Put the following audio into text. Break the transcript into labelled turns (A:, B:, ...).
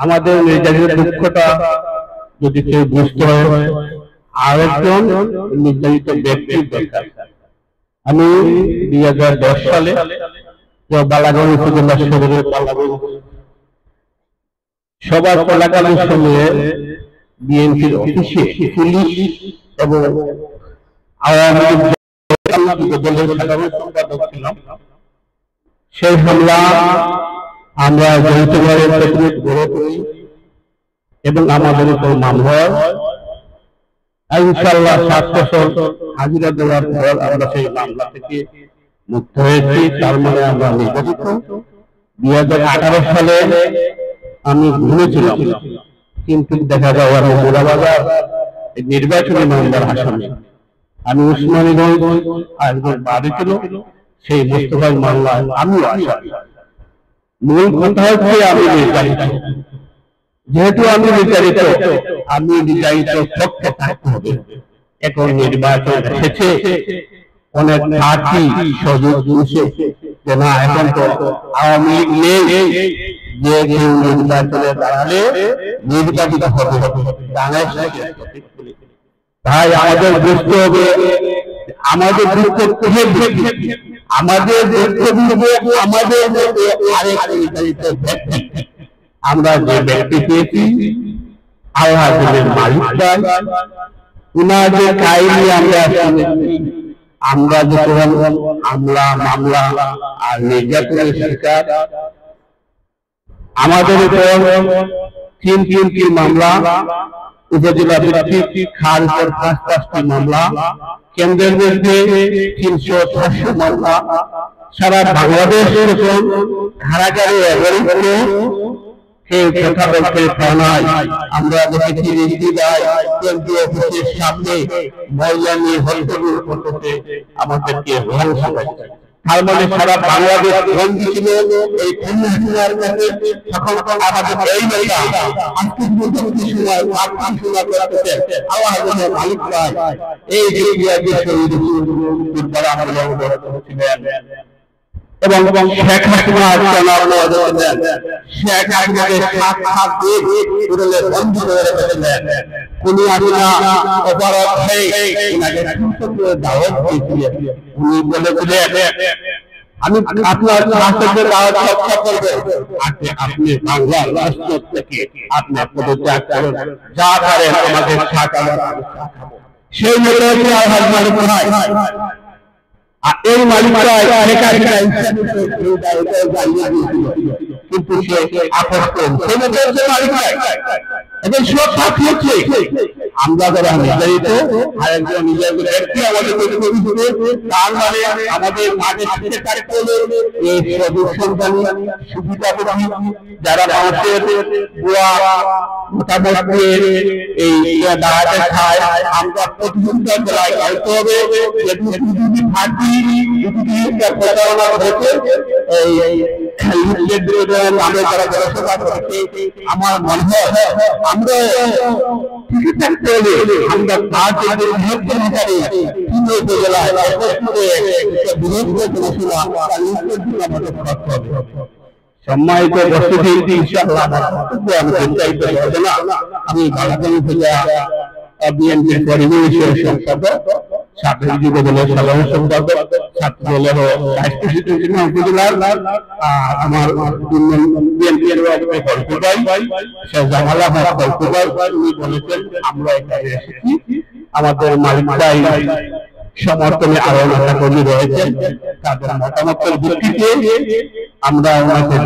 A: আমাদের নির্যাতিত দুঃখটা যদি কেউ বুঝতে হয়, আরেকজন নির্যাতিত ব্যক্তির দরকার। আমি 2010 সালে বালাগঞ্জ উপজেলা সদরের বালাগঞ্জ সভা চলাকালীন সময়ে বিএনপির অফিসে পুলিশ এবং আওয়ামী লীগ দলের সাধারণ সম্পাদক ছিলাম। সেই হামলা আমরা যৌথভাবে প্রতিরোধ গড়ে তুলি এবং আমাদের উপর মামলা হয়। ইনশাআল্লাহ 7 বছর হাজিরা দেওয়ার পর আমরা সেই মামলা থেকে মুক্ত হয়েছি। তার মানে আমরা নির্বাচিত। 2018 সালে আমি ঘুরেছিলাম, কিন্তু দেখা যায় আমি মুরাবাজার নির্বাচনী মামলার আসামি। আমি উসমানীগঞ্জ একজন বাদী ছিল, সেই মোস্তফার মামলায় আমিও আসামি। মূল কথা হচ্ছে আমি নির্যাতিত। যেহেতু আমি নির্যাতিত, আমি নির্যাতিত পক্ষে থাকতে হবে। এখন নির্বাচন এসেছে, অনেক প্রার্থী সুযোগ দিয়েছে যে না, এখন তো আওয়ামী লীগ নেই, যে কেউ নির্বাচনে দাঁড়ালে নির্বাচিত হবে। তাই আমাদের বুঝতে হবে আমাদের দুঃখ কোথায় দেখি, আমাদের দুঃখ বুঝবে আমাদের আরেক নির্ধারিত ব্যক্তি। আমরা যে ব্যক্তি পেয়েছি আল্লাহ মালিক চাই, উনার যে কাহিনী আমরা যে আমরা মামলা আর নির্যাতনের শিকার, আমাদের উপর 3টি মামলা, উপজেলা ভিত্তিক খার উপর 5টি মামলা, কেন্দ্রের মধ্যে 300-400 মামলা, সারা বাংলাদেশ এরকম কারাগারে কেউ কথা বলতে থানায়। আমরা দেখেছি কেন্দ্রীয় অফিসের সামনে মহিলা নিয়ে হলফগুলো করতে আমাদেরকে ধ্বংস করেছে। তার মানে সারা বাংলাদেশ বন্দী ছিল এই খুনির কাছে। তখন আমাদের এই মেয়েরা আজকে সময় করতেছে আল্লাহ মালিক পায়। এই যে শহীদ এবং শেখ হাসিনা শেখ হাসিনাকে 7 দিন বন্ধ করে রেখেছিলেন। উনি আসিনা অপরাধে দাওয়াত দিয়েছিলেন। উনি বলেছিলেন আমি আপনার রাষ্ট্রের দাওয়াত রক্ষা করব, আপনি বাংলার রাষ্ট্র থেকে আপনার পদত্যাগ করেন, যা করেন আমাদের সাথে। সেই মেয়েকে আহ্বান এই মালিকরা কিন্তু সে আপোষ করেন। আমরা যারা নির্যাতিত আরেকজন নির্যাতিত ব্যক্তি আমাদের তার মানে আমাদের মাঠে এই সন্তানী সুবিধা যারা মানুষের মোটামুটি এই দাঁড়াতে খায়, আমরা প্রতিযোগিতা জেলায় করতে হবে। প্রচারণা হয়েছে আমার মনে হয় আমরা সম্মানিত উপস্থিতি, আমি বিএনপির পরিবেশের সম্পাদক, ছাত্র যুব দলের সাধারণ সম্পাদক, ছাত্র দলের উপজেলার আমার বিএনপির উনি বলেছেন আমরা এখানে এসেছি, আমাদের মালিকরাই সমর্থনে আরো নেতা কর্মী রয়েছে, তাদের মতামতের ভিত্তিতে আমরা ওনাকে